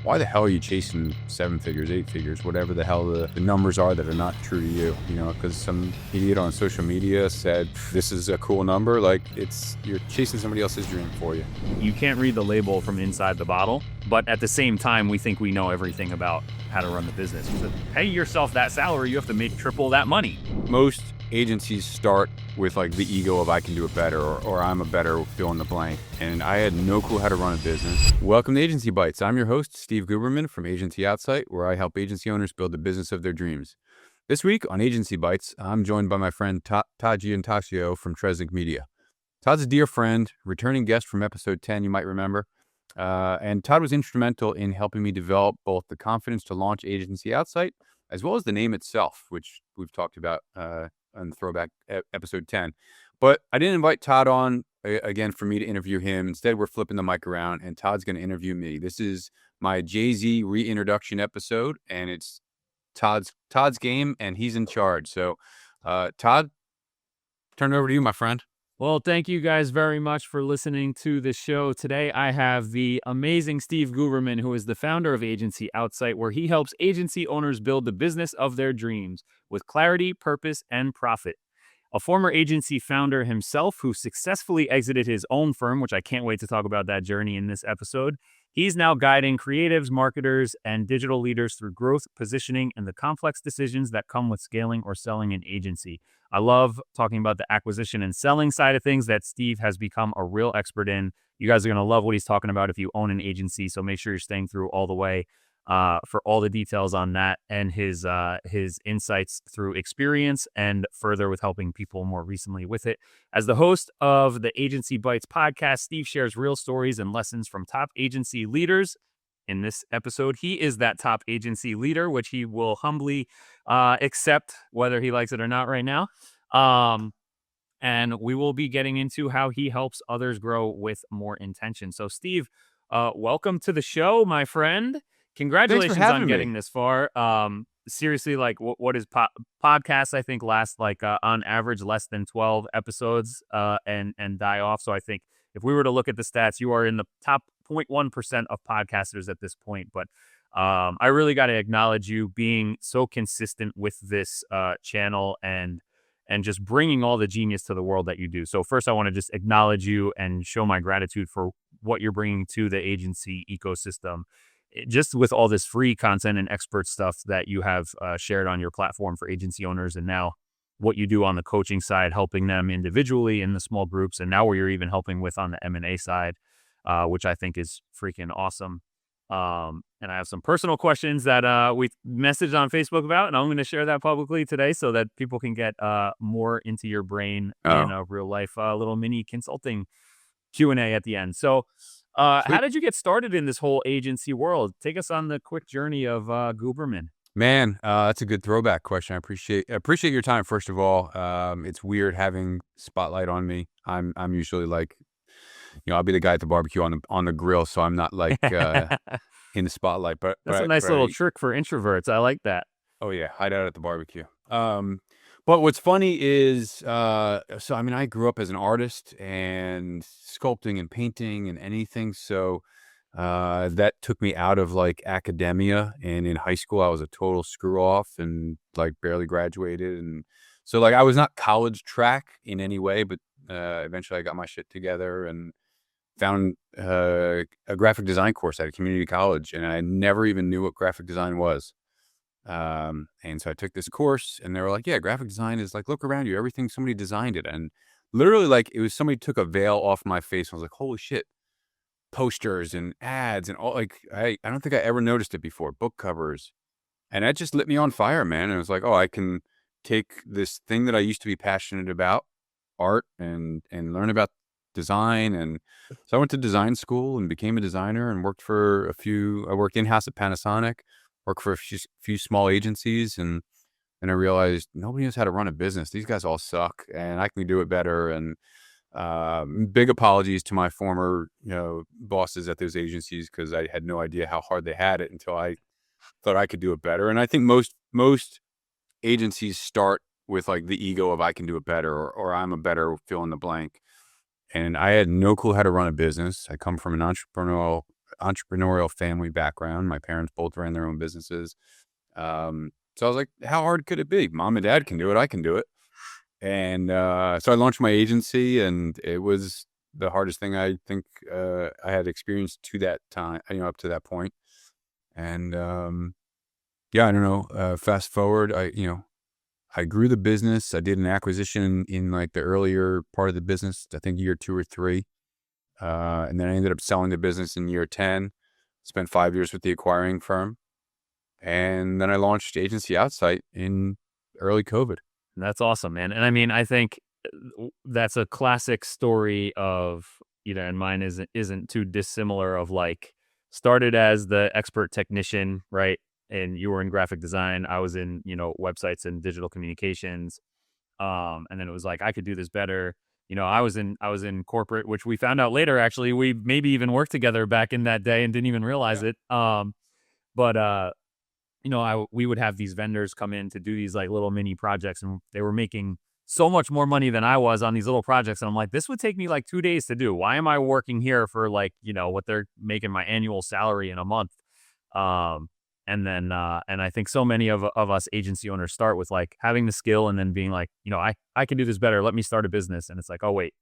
why the hell are you chasing 7 figures, 8 figures, whatever the hell the numbers are that are not true to you? Because some idiot on social media said, this is a cool number. Like, you're chasing somebody else's dream for you. You can't read the label from inside the bottle, but at the same time, we think we know everything about how to run the business. To pay yourself that salary, you have to make triple that money. Most agencies start with like the ego of I can do it better, or I'm a better fill in the blank. And I had no clue how to run a business. Welcome to Agency Bytes. I'm your host, Steve Guberman from Agency Outsight, where I help agency owners build the business of their dreams. This week on Agency Bytes, I'm joined by my friend Todd from Tresnick Media. Todd's a dear friend, returning guest from episode 10, you might remember. And Todd was instrumental in helping me develop both the confidence to launch Agency Outsight, as well as the name itself, which we've talked about on Throwback episode 10. But I didn't invite Todd on again for me to interview him. Instead, we're flipping the mic around and Todd's going to interview me. This is my Jay-Z reintroduction episode, and it's Todd's game, and he's in charge. So, Todd, turn it over to you, my friend. Well, thank you guys very much for listening to the show. Today, I have the amazing Steve Guberman, who is the founder of Agency Outsight, where he helps agency owners build the business of their dreams with clarity, purpose, and profit. A former agency founder himself who successfully exited his own firm, which I can't wait to talk about that journey in this episode. He's now guiding creatives, marketers, and digital leaders through growth, positioning, and the complex decisions that come with scaling or selling an agency. I love talking about the acquisition and selling side of things that Steve has become a real expert in. You guys are going to love what he's talking about if you own an agency, so make sure you're staying through all the way for all the details on that and his insights through experience and further with helping people more recently with it. As the host of the Agency Bytes podcast, Steve shares real stories and lessons from top agency leaders. In this episode, he is that top agency leader, which he will humbly accept whether he likes it or not right now. And we will be getting into how he helps others grow with more intention. So, Steve, welcome to the show, my friend. Congratulations on getting this far. Seriously, like what is podcasts, I think, last like on average less than 12 episodes and die off. So I think if we were to look at the stats, you are in the top 0.1% of podcasters at this point. But I really got to acknowledge you being so consistent with this channel and just bringing all the genius to the world that you do. So first, I want to just acknowledge you and show my gratitude for what you're bringing to the agency ecosystem. Just with all this free content and expert stuff that you have shared on your platform for agency owners, and now what you do on the coaching side, helping them individually in the small groups, and now where you're even helping with on the M&A side, which I think is freaking awesome. And I have some personal questions that we messaged on Facebook about, and I'm going to share that publicly today so that people can get more into your brain in a real life little mini consulting Q&A at the end. So how did you get started in this whole agency world? Take us on the quick journey of Guberman. Man, that's a good throwback question. I appreciate your time. First of all, it's weird having spotlight on me. I'm usually like, I'll be the guy at the barbecue on the grill, so I'm not like in the spotlight. But that's a nice little trick for introverts. I like that. Oh yeah, hide out at the barbecue. But what's funny is, I grew up as an artist and sculpting and painting and anything. So that took me out of like academia. And in high school, I was a total screw off and like barely graduated. And so like I was not college track in any way, but eventually I got my shit together and found a graphic design course at a community college. And I never even knew what graphic design was. And so I took this course and they were like, yeah, graphic design is like, look around you, everything, somebody designed it. And literally like it was somebody took a veil off my face. I was like, holy shit, posters and ads and all, like, I don't think I ever noticed it before, book covers. And that just lit me on fire, man. And it was like, oh, I can take this thing that I used to be passionate about, art, and learn about design. And so I went to design school and became a designer and worked I worked in-house at Panasonic. Work for a few small agencies, and I realized nobody knows how to run a business. These guys all suck, and I can do it better. And big apologies to my former, bosses at those agencies, because I had no idea how hard they had it until I thought I could do it better. And I think most agencies start with like the ego of I can do it better, or I'm a better fill in the blank. And I had no clue how to run a business. I come from an entrepreneurial entrepreneurial family background. My parents both ran their own businesses. So I was like, how hard could it be? Mom and dad can do it. I can do it. And so I launched my agency, and it was the hardest thing I think I had experienced to that time, up to that point. And yeah, I don't know. Fast forward, I grew the business. I did an acquisition in like the earlier part of the business, I think year 2 or 3. And then I ended up selling the business in year 10, spent 5 years with the acquiring firm. And then I launched Agency Outsight in early COVID. That's awesome, man. And I mean, I think that's a classic story of, and mine isn't too dissimilar, of like, started as the expert technician, right? And you were in graphic design. I was in, websites and digital communications. And then it was like, I could do this better. I was in corporate, which we found out later, actually, we maybe even worked together back in that day and didn't even realize it. But we would have these vendors come in to do these like little mini projects, and they were making so much more money than I was on these little projects. And I'm like, this would take me like 2 days to do. Why am I working here for like, what they're making my annual salary in a month? And I think so many of us agency owners start with like having the skill and then being like, I can do this better. Let me start a business. And it's like, oh, wait,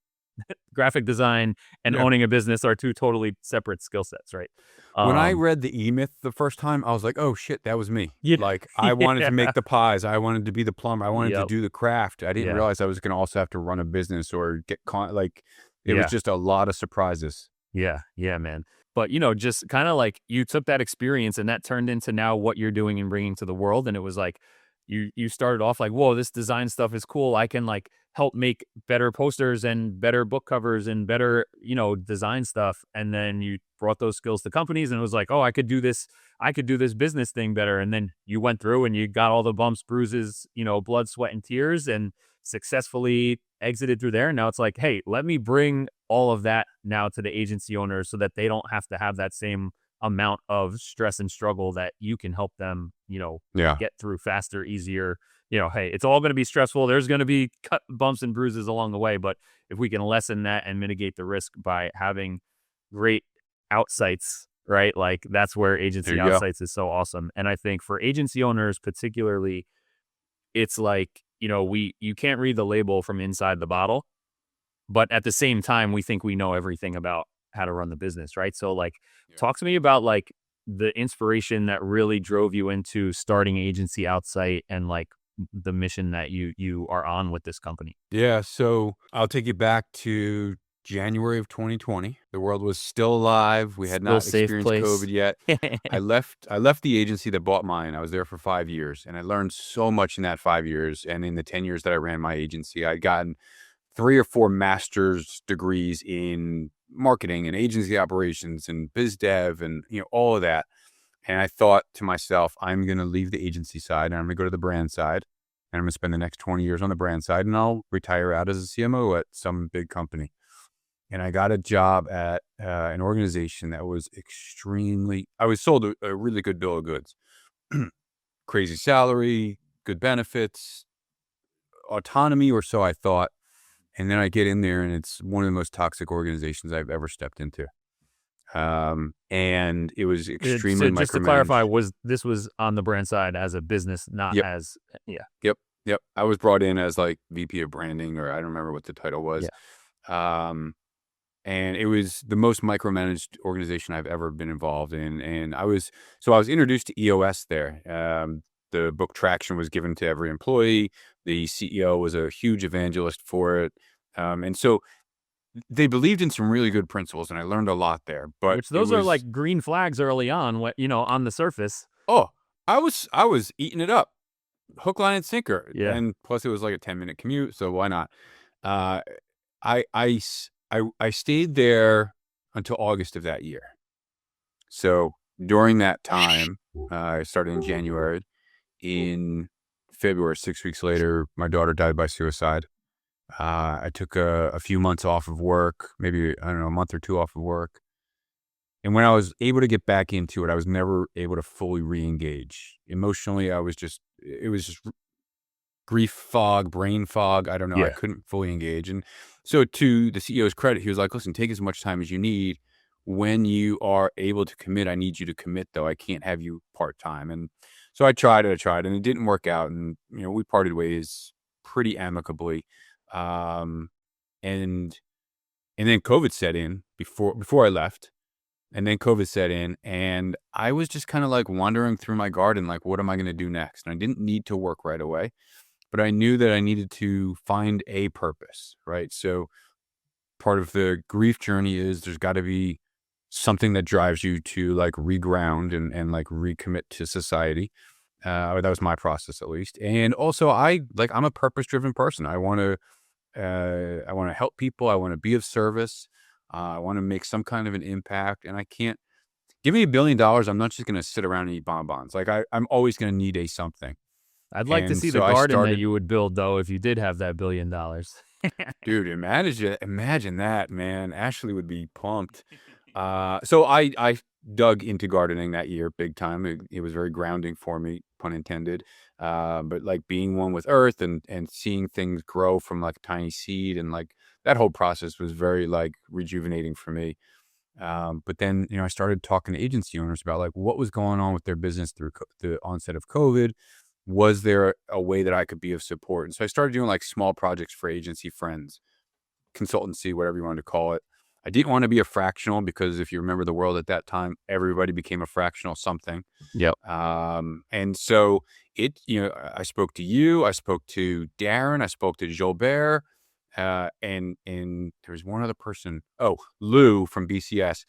graphic design and owning a business are two totally separate skill sets, right? When I read the E-Myth the first time, I was like, oh shit, that was me. Yeah. Like I wanted to make the pies. I wanted to be the plumber. I wanted to do the craft. I didn't realize I was going to also have to run a business or get it was just a lot of surprises. Yeah, man. But, just kind of like you took that experience and that turned into now what you're doing and bringing to the world. And it was like, you started off like, whoa, this design stuff is cool. I can like help make better posters and better book covers and better, design stuff. And then you brought those skills to companies and it was like, oh, I could do this business thing better. And then you went through and you got all the bumps, bruises, blood, sweat, and tears, and successfully exited through there. And now it's like, hey, let me bring all of that now to the agency owners so that they don't have to have that same amount of stress and struggle, that you can help them, get through faster, easier. Hey, it's all going to be stressful. There's going to be bumps and bruises along the way. But if we can lessen that and mitigate the risk by having great outsights, right? Like that's where Agency Outsights is so awesome. And I think for agency owners particularly, it's like, you can't read the label from inside the bottle, but at the same time, we think we know everything about how to run the business, right? So like, talk to me about like the inspiration that really drove you into starting Agency Outsight and like the mission that you are on with this company. Yeah. So I'll take you back to January of 2020. The world was still alive. We had not experienced COVID yet. I left the agency that bought mine. I was there for 5 years, and I learned so much in that 5 years. And in the 10 years that I ran my agency, I'd gotten 3 or 4 master's degrees in marketing and agency operations and biz dev and all of that. And I thought to myself, I'm going to leave the agency side and I'm going to go to the brand side, and I'm going to spend the next 20 years on the brand side, and I'll retire out as a CMO at some big company. And I got a job at an organization that was I was sold a really good bill of goods. Crazy salary, good benefits, autonomy, or so I thought. And then I get in there and it's one of the most toxic organizations I've ever stepped into. And it was extremely micromanaged. Just to clarify, this was on the brand side as a business, not as, Yep. I was brought in as like VP of branding, or I don't remember what the title was. Yeah. And it was the most micromanaged organization I've ever been involved in. And I was introduced to EOS there. The book Traction was given to every employee. The CEO was a huge evangelist for it. And so they believed in some really good principles, and I learned a lot there. But which those are like green flags early on, on the surface. Oh, I was eating it up, hook, line, and sinker. Yeah. And plus it was like a 10-minute commute, so why not? I stayed there until August of that year. So during that time, I started in January. In February, 6 weeks later, my daughter died by suicide. I took a few months off of work, maybe, I don't know, a month or 2 off of work. And when I was able to get back into it, I was never able to fully re-engage. Emotionally, it was just grief fog, brain fog. I don't know. Yeah. I couldn't fully engage. And so to the CEO's credit, he was like, listen, take as much time as you need. when you are able to commit, I need you to commit though. I can't have you part-time. And so I tried and it didn't work out. And, we parted ways pretty amicably. Um, and, and then COVID set in before I left. And then COVID set in, and I was just kind of like wandering through my garden, like, what am I going to do next? And I didn't need to work right away, but I knew that I needed to find a purpose, right? So part of the grief journey is there's got to be something that drives you to like reground and like recommit to society. Or that was my process at least. And also I'm a purpose driven person. I want to help people. I want to be of service. I want to make some kind of an impact, and I can't give me $1 billion. I'm not just going to sit around and eat bonbons. Like I'm always going to need a something. I'd like to And see the so I garden that started, you would build, though, if you did have that $1 billion. dude, imagine that, man. Ashley would be pumped. So I dug into gardening that year big time. It was very grounding for me, pun intended. But like being one with earth and seeing things grow from like a tiny seed, and like that whole process was very like rejuvenating for me. But then, I started talking to agency owners about like what was going on with their business through the onset of COVID. Was there a way that I could be of support? And so I started doing like small projects for agency friends, consultancy, whatever you want to call it. I didn't want to be a fractional because if you remember the world at that time, everybody became a fractional something. Yep. And so I spoke to you, I spoke to Darren, I spoke to Gilbert, and there was one other person. Oh, Lou from BCS.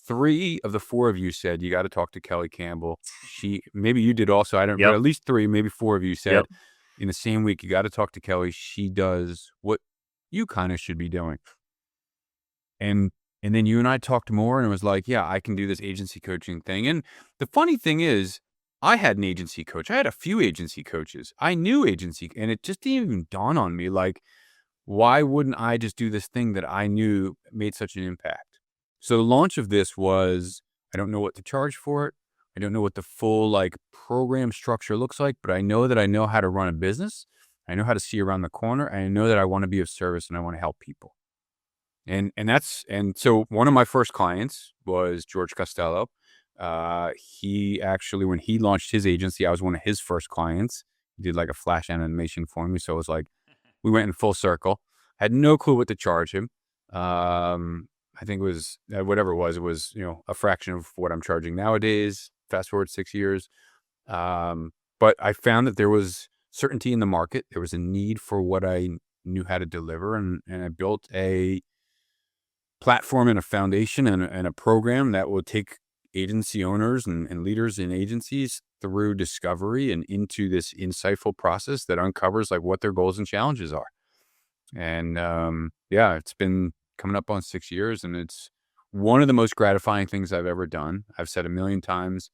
3 of the 4 of you said, you got to talk to Kelly Campbell. Maybe you did also. I don't know, but at least 3, maybe 4 of you said in the same week, you got to talk to Kelly. She does what you kind of should be doing. And then you and I talked more, and it was like, yeah, I can do this agency coaching thing. And the funny thing is, I had an agency coach. I had a few agency coaches. I knew agency, and it just didn't even dawn on me, like, why wouldn't I just do this thing that I knew made such an impact? So the launch of this was, I don't know what to charge for it. I don't know what the full like program structure looks like, but I know that I know how to run a business. I know how to see around the corner. And I know that I want to be of service and I want to help people. And so one of my first clients was George Costello. He actually, when he launched his agency, I was one of his first clients. He did like a flash animation for me. So it was like, we went in full circle. Had no clue what to charge him. I think it was whatever it was, a fraction of what I'm charging nowadays. Fast forward 6 years. But I found that there was certainty in the market. There was a need for what I knew how to deliver. And I built a platform and a foundation and a program that will take agency owners and leaders in agencies through discovery and into this insightful process that uncovers like what their goals and challenges are. And it's been coming up on 6 years, and it's one of the most gratifying things I've ever done. I've said a million times,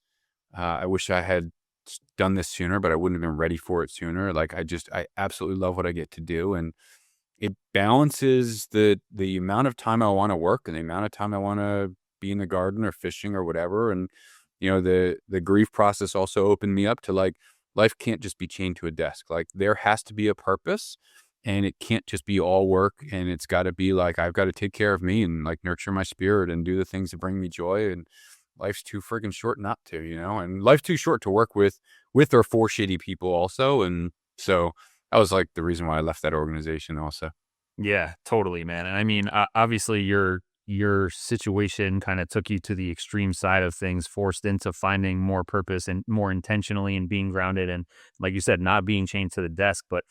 I wish I had done this sooner, but I wouldn't have been ready for it sooner. Like I absolutely love what I get to do. And it balances the amount of time I want to work and the amount of time I want to be in the garden or fishing or whatever. And, the grief process also opened me up to like, life can't just be chained to a desk. Like there has to be a purpose, and it can't just be all work. And it's got to be like, I've got to take care of me and like nurture my spirit and do the things that bring me joy. And life's too friggin' short not to, and life's too short to work with or for shitty people also. And so that was like the reason why I left that organization also. Yeah, totally, man. And I mean, obviously your situation kind of took you to the extreme side of things, forced into finding more purpose and more intentionally and being grounded. And like you said, not being chained to the desk. But,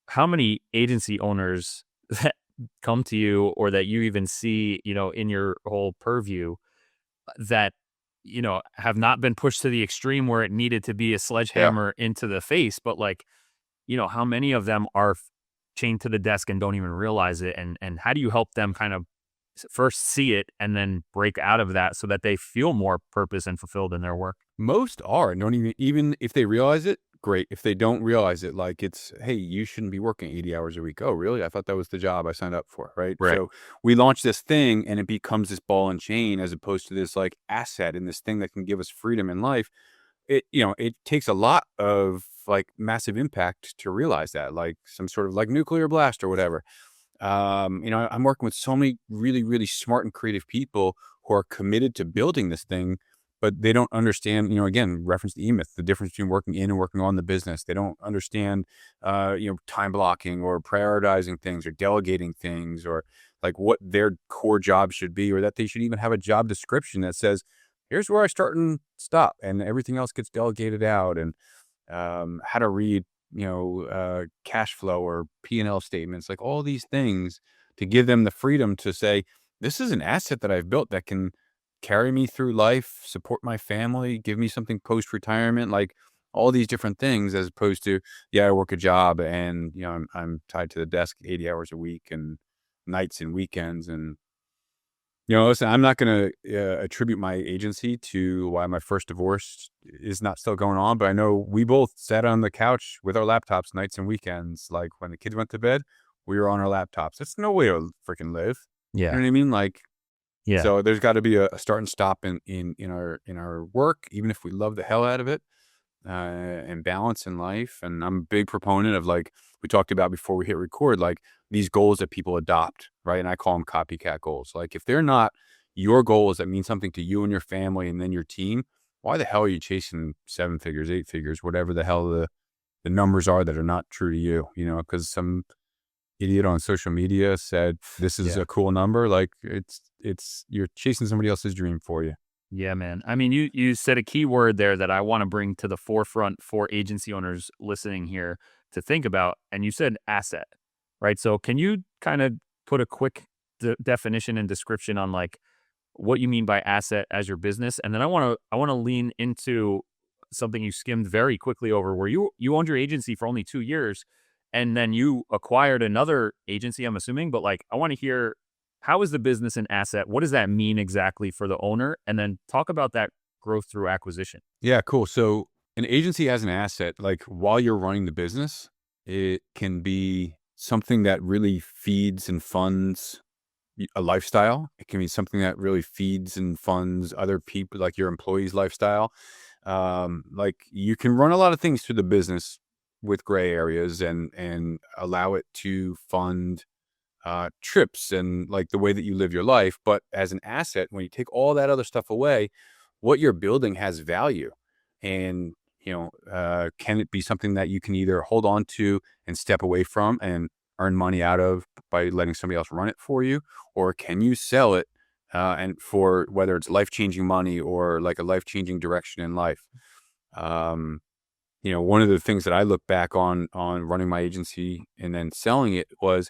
how many agency owners that come to you or that you even see, in your whole purview that, have not been pushed to the extreme where it needed to be a sledgehammer into the face, but like, how many of them are chained to the desk and don't even realize it? And how do you help them kind of first see it and then break out of that so that they feel more purpose and fulfilled in their work? Most are, and don't even if they realize it, great. If they don't realize it, like it's, hey, you shouldn't be working 80 hours a week. Oh, really? I thought that was the job I signed up for, right? So we launch this thing and it becomes this ball and chain as opposed to this like asset and this thing that can give us freedom in life. It takes a lot of like massive impact to realize that, like some sort of like nuclear blast or whatever. I'm working with so many really, really smart and creative people who are committed to building this thing, but they don't understand, again, reference to E-Myth, the difference between working in and working on the business. They don't understand, time blocking or prioritizing things or delegating things, or like what their core job should be, or that they should even have a job description that says, here's where I start and stop, and everything else gets delegated out. And how to read, cash flow or P&L statements, like all these things to give them the freedom to say, this is an asset that I've built that can carry me through life, support my family, give me something post-retirement, like all these different things, as opposed to, yeah, I work a job and, I'm tied to the desk 80 hours a week and nights and weekends. And listen, I'm not going to attribute my agency to why my first divorce is not still going on, but I know we both sat on the couch with our laptops nights and weekends. Like when the kids went to bed, we were on our laptops. That's no way to freaking live. Yeah. You know what I mean? Like, yeah. So there's got to be a start and stop in our work, even if we love the hell out of it, and balance in life. And I'm a big proponent of, like we talked about before we hit record, like these goals that people adopt, right? And I call them copycat goals. Like if they're not your goals that mean something to you and your family and then your team, why the hell are you chasing 7 figures, 8 figures, whatever the hell the numbers are that are not true to you? Because some idiot on social media said this is a cool number. Like it's you're chasing somebody else's dream for you. Yeah, man. I mean, you said a key word there that I want to bring to the forefront for agency owners listening here to think about. And you said asset, right? So can you kind of put a quick definition and description on like what you mean by asset as your business? And then I want to lean into something you skimmed very quickly over, where you owned your agency for only 2 years and then you acquired another agency, I'm assuming. But like, I want to hear, how is the business an asset? What does that mean exactly for the owner? And then talk about that growth through acquisition. Yeah, cool. So an agency as an asset, like while you're running the business, it can be something that really feeds and funds a lifestyle. It can be something that really feeds and funds other people, like your employees' lifestyle. Like you can run a lot of things through the business with gray areas and allow it to fund trips and like the way that you live your life. But as an asset, when you take all that other stuff away, what you're building has value. And, can it be something that you can either hold on to and step away from and earn money out of by letting somebody else run it for you? Or can you sell it and for whether it's life-changing money or like a life-changing direction in life? One of the things that I look back on running my agency and then selling it was,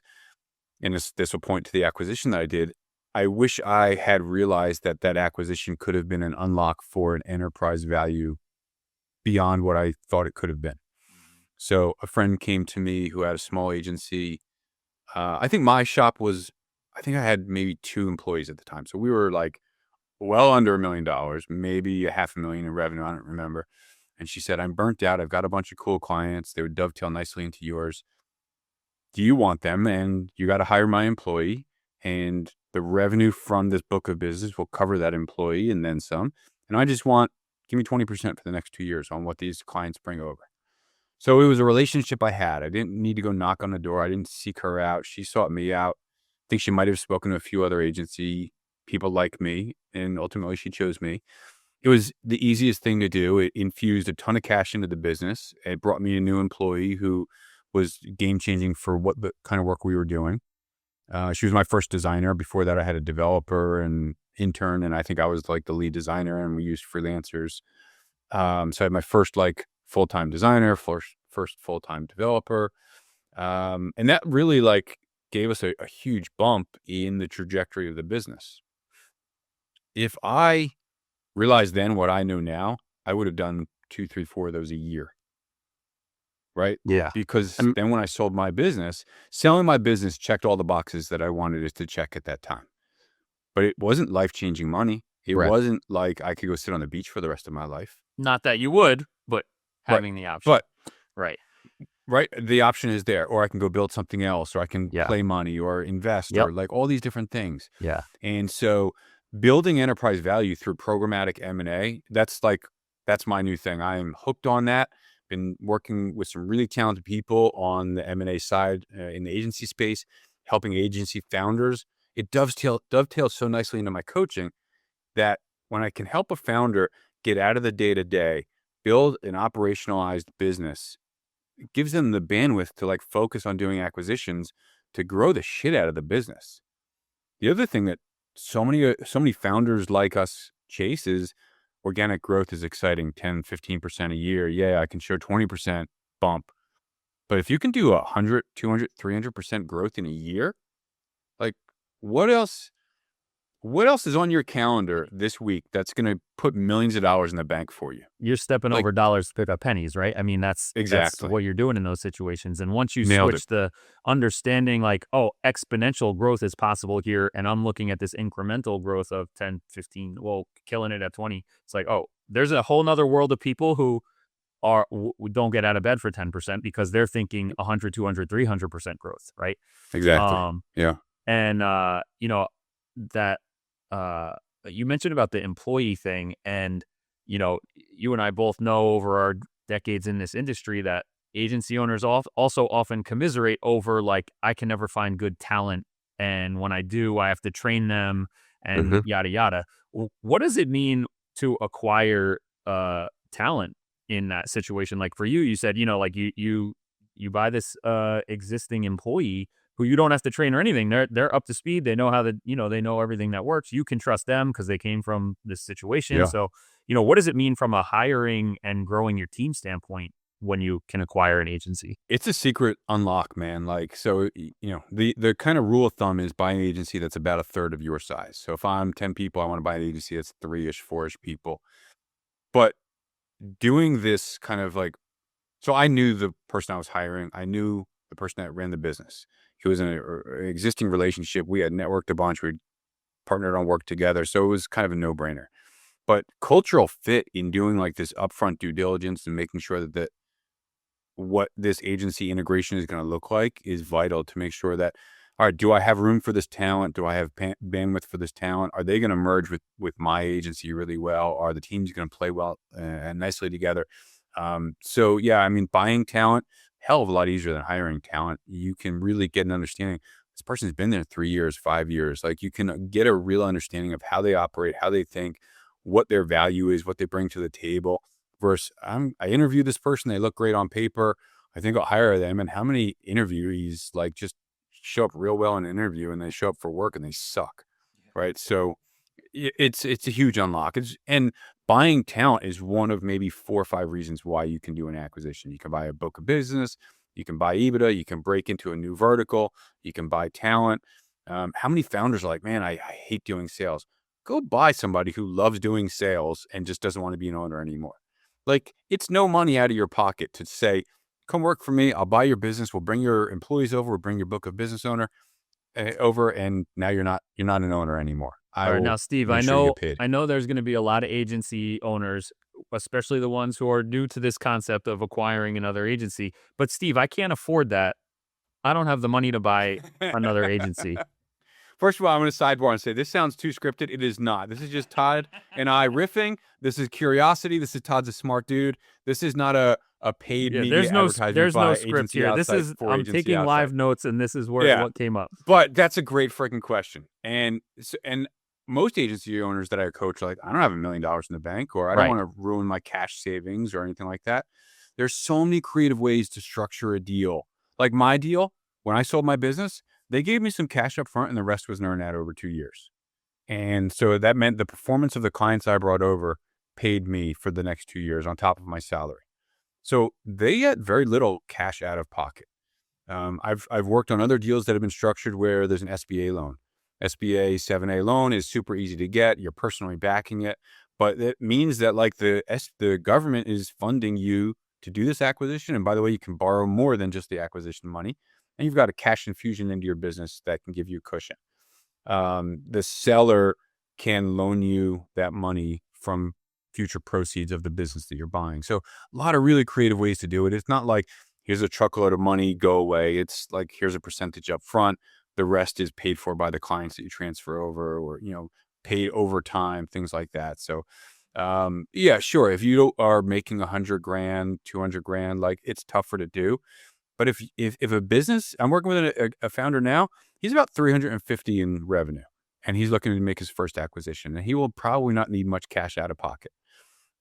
and this will point to the acquisition that I did, I wish I had realized that acquisition could have been an unlock for an enterprise value beyond what I thought it could have been. So a friend came to me who had a small agency. I think my shop I had maybe 2 employees at the time. So we were like well under $1 million, maybe $500,000 in revenue. I don't remember. And she said, I'm burnt out. I've got a bunch of cool clients. They would dovetail nicely into yours. Do you want them? And you got to hire my employee, and the revenue from this book of business will cover that employee and then some. And I just want, give me 20% for the next 2 years on what these clients bring over. So it was a relationship I had. I didn't need to go knock on the door. I didn't seek her out. She sought me out. I think she might have spoken to a few other agency people like me, and ultimately she chose me. It was the easiest thing to do. It infused a ton of cash into the business. It brought me a new employee who was game-changing for what the kind of work we were doing. She was my first designer. Before that, I had a developer and intern, and I think I was like the lead designer, and we used freelancers. So I had my first like full-time designer, first full-time developer. And that really like gave us a huge bump in the trajectory of the business. If I realized then what I know now, I would have done 2, 3, 4 of those a year. Right? Yeah. Because then when I sold my business, selling my business checked all the boxes that I wanted it to check at that time. But it wasn't life-changing money. It wasn't like I could go sit on the beach for the rest of my life. Not that you would, but having the option. But right. The option is there. Or I can go build something else, or I can play money or invest or like all these different things. Yeah. And so building enterprise value through programmatic M&A, that's my new thing. I am hooked on that. Been working with some really talented people on the M&A side in the agency space, helping agency founders, it dovetails so nicely into my coaching that when I can help a founder get out of the day-to-day, build an operationalized business, it gives them the bandwidth to like focus on doing acquisitions to grow the shit out of the business. The other thing that so many founders like us chase is organic growth is exciting, 10, 15% a year. Yeah, I can show 20% bump. But if you can do 100, 200, 300% growth in a year, like what else is on your calendar this week that's going to put millions of dollars in the bank for you? You're stepping over dollars to pick up pennies, right? I mean, that's what you're doing in those situations. And once you switch the understanding like, oh, exponential growth is possible here, and I'm looking at this incremental growth of 10, 15, well, killing it at 20. It's like, oh, there's a whole nother world of people who don't get out of bed for 10% because they're thinking 100, 200, 300% growth, right? Exactly. Yeah. And, that you mentioned about the employee thing, and you and I both know over our decades in this industry that agency owners also often commiserate over like, I can never find good talent, and when I do, I have to train them and yada yada. What does it mean to acquire talent in that situation? Like for you said, like you buy this existing employee who you don't have to train or anything. They're up to speed. They know how to, they know everything that works. You can trust them because they came from this situation. Yeah. So, what does it mean from a hiring and growing your team standpoint when you can acquire an agency? It's a secret unlock, man. Like, so, the kind of rule of thumb is buy an agency that's about a third of your size. So if I'm 10 people, I want to buy an agency that's 3-ish, 4-ish people. But doing this kind of like, so I knew the person I was hiring. I knew the person that ran the business. He was in an existing relationship. We had networked a bunch. We'd partnered on work together. So it was kind of a no-brainer. But cultural fit in doing like this upfront due diligence and making sure that what this agency integration is going to look like is vital to make sure that, all right, do I have room for this talent? Do I have bandwidth for this talent? Are they going to merge with my agency really well? Are the teams going to play well and nicely together? So yeah, I mean, buying talent, hell of a lot easier than hiring talent. You can really get an understanding. This person's been there 3 years, 5 years. Like you can get a real understanding of how they operate, how they think, what their value is, what they bring to the table. Versus, I interview this person, they look great on paper, I think I'll hire them. And how many interviewees like just show up real well in an interview and they show up for work and they suck, right? So it's a huge unlock. And buying talent is one of maybe 4 or 5 reasons why you can do an acquisition. You can buy a book of business, you can buy EBITDA, you can break into a new vertical, you can buy talent. How many founders are like, man, I hate doing sales? Go buy somebody who loves doing sales and just doesn't want to be an owner anymore. Like, it's no money out of your pocket to say, come work for me, I'll buy your business, we'll bring your employees over, we'll bring your book of business owner over, and now you're not an owner anymore. All right, now, Steve, I know there's going to be a lot of agency owners, especially the ones who are new to this concept of acquiring another agency. But Steve, I can't afford that. I don't have the money to buy another agency. First of all, I'm going to sidebar and say this sounds too scripted. It is not. This is just Todd and I riffing. This is curiosity. This is Todd's a smart dude. This is not a paid media advertisement. There's no script Agency here. Outsight I'm taking Outsight. live notes, and this is what came up. But that's a great freaking question. And most agency owners that I coach are like, I don't have $1 million in the bank, or I don't want to ruin my cash savings or anything like that. There's so many creative ways to structure a deal. Like my deal, when I sold my business, they gave me some cash up front and the rest was earned out over 2 years. And so that meant the performance of the clients I brought over paid me for the next 2 years on top of my salary. So they get very little cash out of pocket. I've worked on other deals that have been structured where there's an SBA loan. SBA 7A loan is super easy to get. You're personally backing it, but it means that like the government is funding you to do this acquisition. And by the way, you can borrow more than just the acquisition money. And you've got a cash infusion into your business that can give you a cushion. The seller can loan you that money from future proceeds of the business that you're buying. So a lot of really creative ways to do it. It's not like, here's a truckload of money, go away. It's like, here's a percentage up front. The rest is paid for by the clients that you transfer over, or, paid over time, things like that. So, yeah, sure. If you are making $100,000, $200,000, like it's tougher to do. But if a business, I'm working with a founder now, He's about 350 in revenue, and he's looking to make his first acquisition, and he will probably not need much cash out of pocket.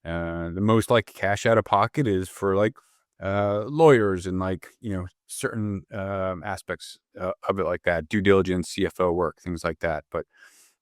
The most like cash out of pocket is for like lawyers and like, certain aspects of it, like that, due diligence, CFO work, things like that. But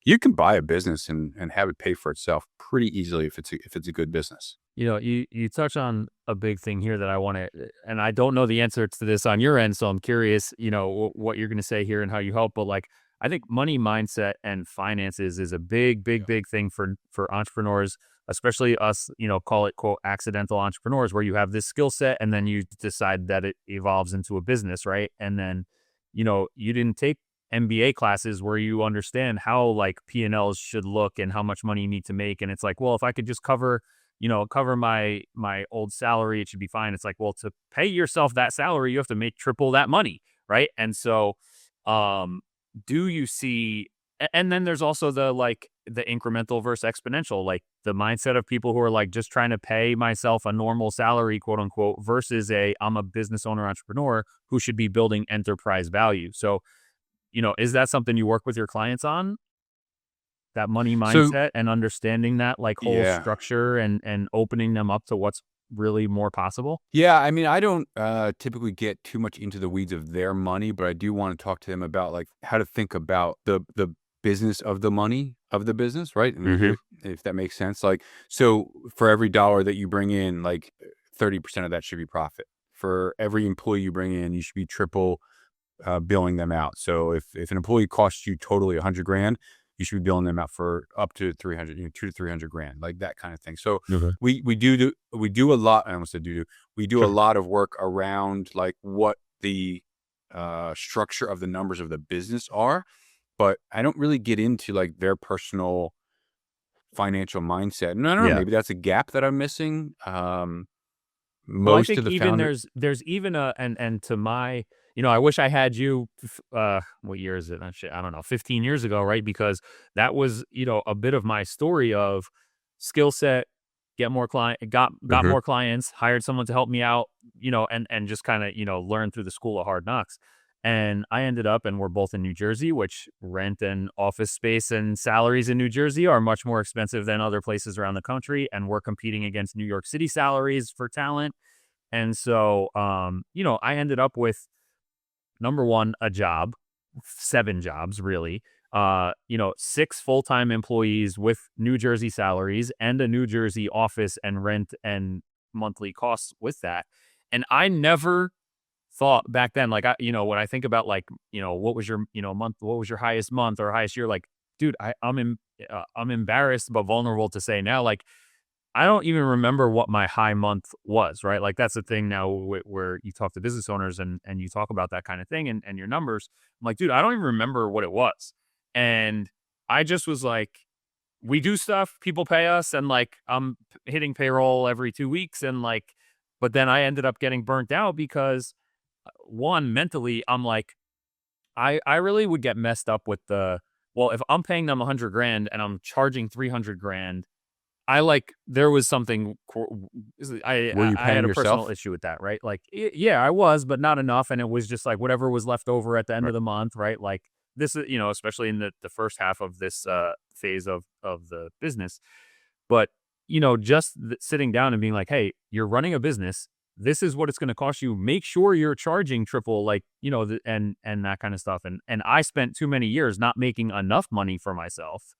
you can buy a business and have it pay for itself pretty easily if it's a good business. You touch on a big thing here that I want to, and I don't know the answer to this on your end, so I'm curious, what you're going to say here and how you help. But like, I think money mindset and finances is a big, big, big thing for entrepreneurs, especially us, call it quote accidental entrepreneurs, where you have this skill set and then you decide that it evolves into a business, right? And then, you didn't take MBA classes where you understand how like P&Ls should look and how much money you need to make. And it's like, well, if I could just cover my old salary, it should be fine. It's like, well, to pay yourself that salary, you have to make triple that money, right? And so, do you see? And then there's also the incremental versus exponential, like the mindset of people who are like just trying to pay myself a normal salary, quote unquote, versus I'm a business owner entrepreneur who should be building enterprise value. So, is that something you work with your clients on? That money So mindset and understanding that like whole yeah, structure and opening them up to what's really more possible? yeah. I mean, I don't typically get too much into the weeds of their money, but I do want to talk to them about like how to think about the business of the money of the business, right? And Hmm. if that makes sense, like, so for every dollar that you bring in, like 30% of that should be profit. For every employee you bring in, you should be triple billing them out. So if an employee costs you totally 100 grand, you should be billing them out for up to 300, 2 to 300 grand, like that kind of thing. So Okay. we do a lot. I almost said we do a Sure. lot of work around like what the structure of the numbers of the business are, but I don't really get into like their personal financial mindset. And I don't know, Yeah. maybe that's a gap that I'm missing. Well, I Most think of the even founder, there's even and to my, I wish I had you what year is it? Shit, I don't know, 15 years ago, right? Because that was, a bit of my story of skill set, got Mhm. more clients, hired someone to help me out, and just kind of, learn through the school of hard knocks. And I ended up, and we're both in New Jersey, which rent and office space and salaries in New Jersey are much more expensive than other places around the country. And we're competing against New York City salaries for talent. And so, I ended up with number one, a job, 7 jobs, really. 6 full-time employees with New Jersey salaries and a New Jersey office and rent and monthly costs with that. And I never thought back then, like, when I think about like, what was your, month, what was your highest month or highest year? Like, dude, I'm embarrassed but vulnerable to say now, like, I don't even remember what my high month was, right? Like that's the thing now where you talk to business owners and you talk about that kind of thing and your numbers. I'm like, dude, I don't even remember what it was. And I just was like, we do stuff, people pay us, and like hitting payroll every 2 weeks. And like, but then I ended up getting burnt out because one, mentally, I'm like, I really would get messed up with well, if I'm paying them 100 grand and I'm charging 300 grand, there was something were you I had paying a personal yourself? issue with that, right? Like, yeah, I was, but not enough, and it was just like whatever was left over at the end Right. of the month, right? Like this is, especially in the first half of this phase of the business, but just sitting down and being like, hey, you're running a business. This is what it's going to cost you. Make sure you're charging triple, like and that kind of stuff. And I spent too many years not making enough money for myself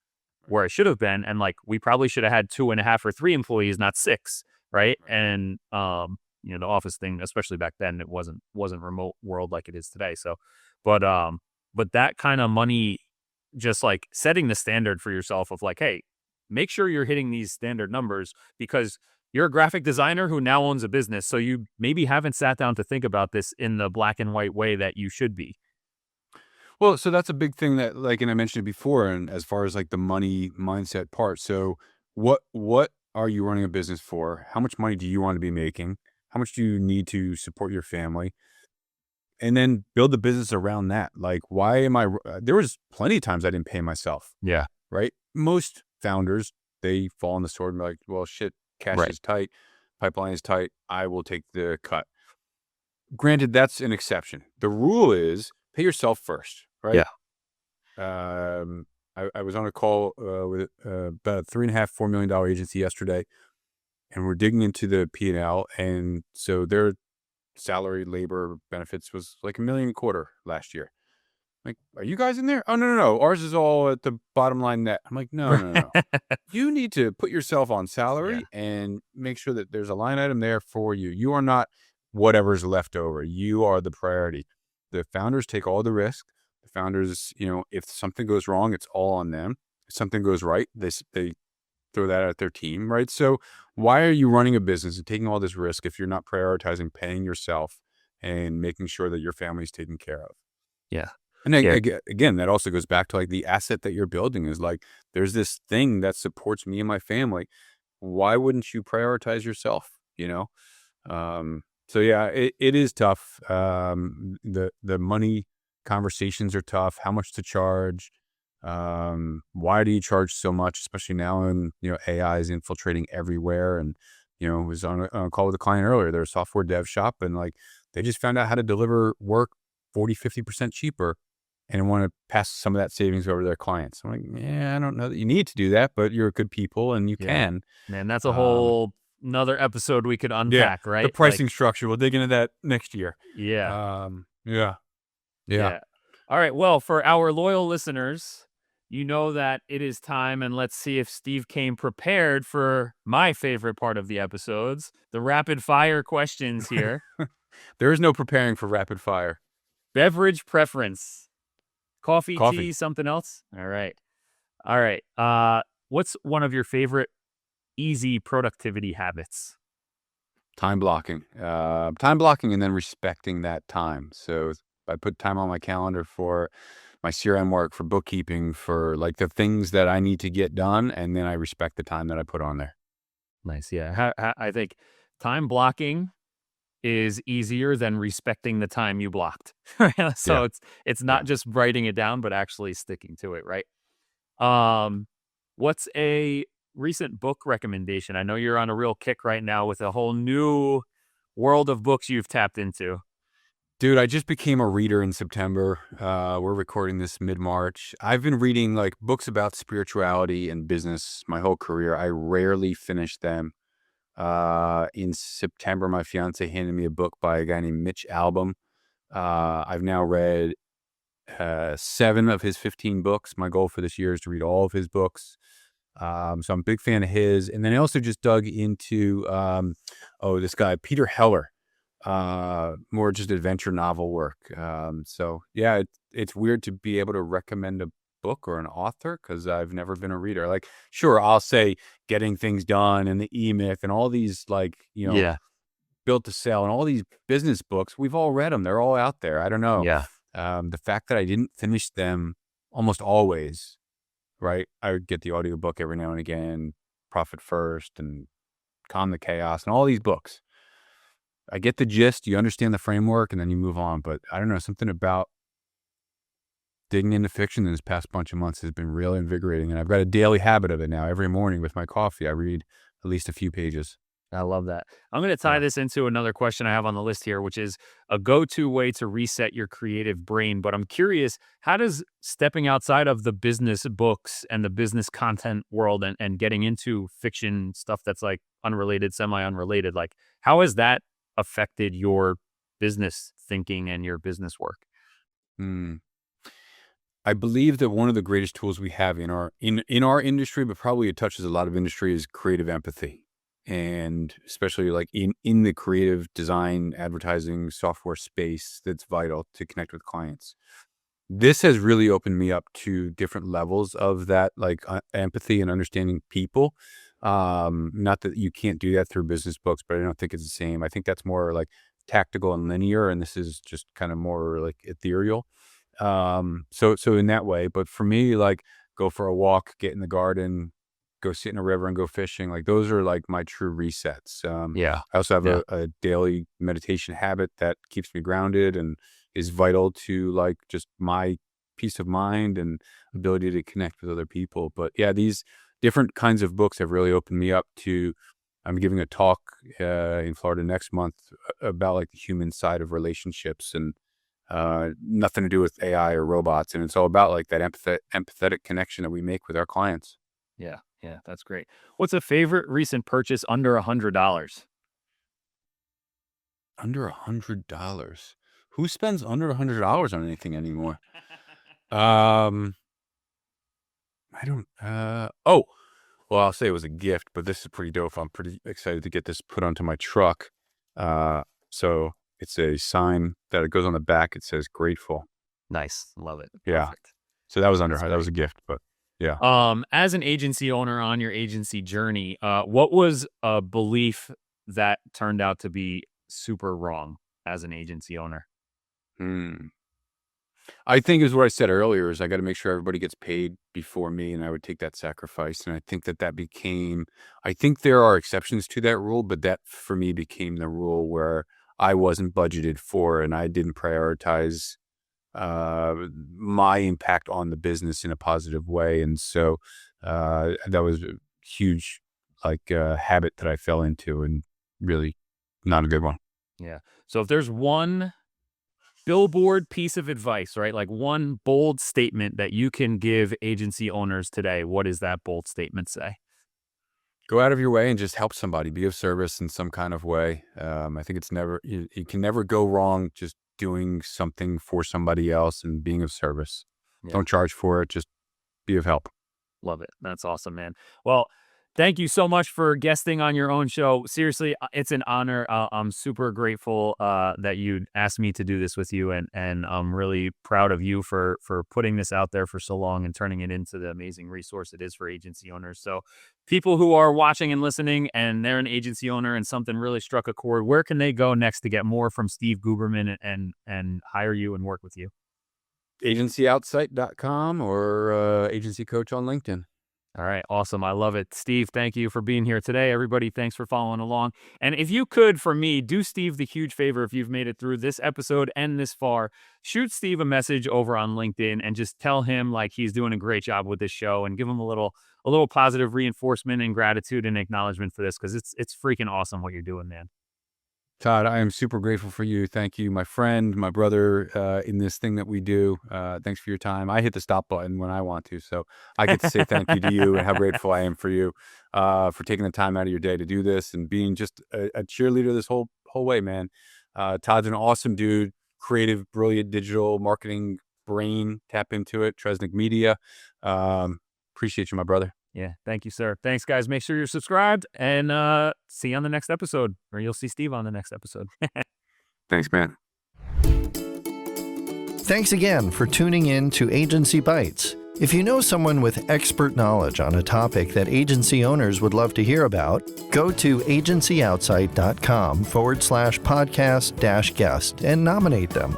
where I should have been. And like, we probably should have had 2.5 or 3 employees, not 6. Right. Right. And, the office thing, especially back then, it wasn't remote world like it is today. So, but, but that kind of money, just like setting the standard for yourself of like, hey, make sure you're hitting these standard numbers because you're a graphic designer who now owns a business. So you maybe haven't sat down to think about this in the black and white way that you should be. Well, so that's a big thing that, like, and I mentioned it before, and as far as like the money mindset part. So what are you running a business for? How much money do you want to be making? How much do you need to support your family? And then build the business around that. Like, why am there was plenty of times I didn't pay myself, Yeah. right? Most founders, they fall on the sword and be like, well, shit, cash Right. is tight, pipeline is tight. I will take the cut. Granted, that's an exception. The rule is pay yourself first. right? Yeah. I was on a call with about a $3.5–4 million agency yesterday, and we're digging into the P&L, and so their salary, labor, benefits was like $1.25 million last year. Like, are you guys in there? Oh, no. Ours is all at the bottom line net. I'm like, no. You need to put yourself on salary and make sure that there's a line item there for you. You are not whatever's left over. You are the priority. The founders take all the risk. The founders, if something goes wrong, it's all on them. If something goes right, they throw that at their team, right? So why are you running a business and taking all this risk if you're not prioritizing paying yourself and making sure that your family's taken care of? Yeah. And then, again, that also goes back to like the asset that you're building is like, there's this thing that supports me and my family. Why wouldn't you prioritize yourself? So yeah, it is tough. The money conversations are tough. How much to charge? Why do you charge so much? Especially now, and AI is infiltrating everywhere. And I was on a call with a client earlier. They're a software dev shop, and like they just found out how to deliver work 40–50% cheaper, and want to pass some of that savings over to their clients. I'm like, yeah, I don't know that you need to do that, but you're good people and you can. Man, that's a whole another episode we could unpack, right? The pricing structure. We'll dig into that next year. Yeah. Yeah. All right. Well, for our loyal listeners, you know that it is time, and let's see if Steve came prepared for my favorite part of the episodes, the rapid fire questions here. There is no preparing for rapid fire. Beverage preference. Coffee, tea, something else? All right. What's one of your favorite easy productivity habits? Time blocking. And then respecting that time. So I put time on my calendar for my CRM work, for bookkeeping, for like the things that I need to get done, and then I respect the time that I put on there. Nice. Yeah. I think time blocking is easier than respecting the time you blocked. So it's not just writing it down, but actually sticking to it, right? What's a recent book recommendation? I know you're on a real kick right now with a whole new world of books you've tapped into. Dude, I just became a reader in September. We're recording this mid-March. I've been reading like books about spirituality and business my whole career. I rarely finish them. In September, my fiance handed me a book by a guy named Mitch Albom. I've now read 7 of his 15 books. My goal for this year is to read all of his books. So I'm a big fan of his. And then I also just dug into this guy, Peter Heller, more just adventure novel work. So yeah, it's weird to be able to recommend a book or an author because I've never been a reader. Like, sure, I'll say Getting Things Done and the E-Myth and all these Built to Sell and all these business books. We've all read them. They're all out there. I don't know. Yeah. The fact that I didn't finish them almost always, right? I would get the audiobook every now and again, Profit First and Calm the Chaos and all these books. I get the gist, you understand the framework, and then you move on. But I don't know, something about digging into fiction in this past bunch of months has been really invigorating. And I've got a daily habit of it now. Every morning with my coffee, I read at least a few pages. I love that. I'm going to tie this into another question I have on the list here, which is a go-to way to reset your creative brain. But I'm curious, how does stepping outside of the business books and the business content world and getting into fiction stuff that's like unrelated, semi-unrelated, like how has that affected your business thinking and your business work? I believe that one of the greatest tools we have in our industry, but probably it touches a lot of industry, is creative empathy. And especially like in the creative design, advertising, software space, that's vital to connect with clients. This has really opened me up to different levels of that, like empathy and understanding people. Not that you can't do that through business books, but I don't think it's the same. I think that's more like tactical and linear, and this is just kind of more like ethereal. So in that way, but for me, like go for a walk, get in the garden, go sit in a river and go fishing. Like those are like my true resets. I also have a daily meditation habit that keeps me grounded and is vital to like just my peace of mind and ability to connect with other people. But yeah, these different kinds of books have really opened me up to, I'm giving a talk in Florida next month about like the human side of relationships and nothing to do with AI or robots. And it's all about like that empathetic connection that we make with our clients. Yeah. Yeah. That's great. What's a favorite recent purchase under $100? Under $100. Who spends under $100 on anything anymore? I don't, well, I'll say it was a gift, but this is pretty dope. I'm pretty excited to get this put onto my truck. So it's a sign that it goes on the back. It says grateful. Nice. Love it. Yeah. Perfect. So that was that was a gift, but yeah. As an agency owner on your agency journey, what was a belief that turned out to be super wrong as an agency owner? I think is what I said earlier is I got to make sure everybody gets paid before me, and I would take that sacrifice. And I think that became, I think there are exceptions to that rule, but that for me became the rule where I wasn't budgeted for and I didn't prioritize my impact on the business in a positive way. And so that was a huge habit that I fell into, and really not a good one. Yeah. So if there's one billboard piece of advice, right? Like one bold statement that you can give agency owners today, what does that bold statement say? Go out of your way and just help somebody, be of service in some kind of way. I think it's never, you can never go wrong just doing something for somebody else and being of service. Yeah. Don't charge for it. Just be of help. Love it. That's awesome, man. Well, thank you so much for guesting on your own show. Seriously, it's an honor. I'm super grateful that you asked me to do this with you, and I'm really proud of you for putting this out there for so long and turning it into the amazing resource it is for agency owners. So people who are watching and listening and they're an agency owner and something really struck a chord, where can they go next to get more from Steve Guberman and hire you and work with you? AgencyOutsight.com or Agency Coach on LinkedIn. All right. Awesome. I love it. Steve, thank you for being here today. Everybody, thanks for following along. And if you could, for me, do Steve the huge favor, if you've made it through this episode and this far, shoot Steve a message over on LinkedIn and just tell him like he's doing a great job with this show, and give him a little positive reinforcement and gratitude and acknowledgement for this, because it's freaking awesome what you're doing, man. Todd, I am super grateful for you. Thank you, my friend, my brother, in this thing that we do. Thanks for your time. I hit the stop button when I want to, so I get to say thank you to you and how grateful I am for you for taking the time out of your day to do this and being just a cheerleader this whole way, man. Todd's an awesome dude, creative, brilliant digital marketing brain. Tap into it, Tresnick Media. Appreciate you, my brother. Yeah. Thank you, sir. Thanks, guys. Make sure you're subscribed, and see you on the next episode, or you'll see Steve on the next episode. Thanks, man. Thanks again for tuning in to Agency Bytes. If you know someone with expert knowledge on a topic that agency owners would love to hear about, go to agencyoutsight.com/podcast-guest and nominate them.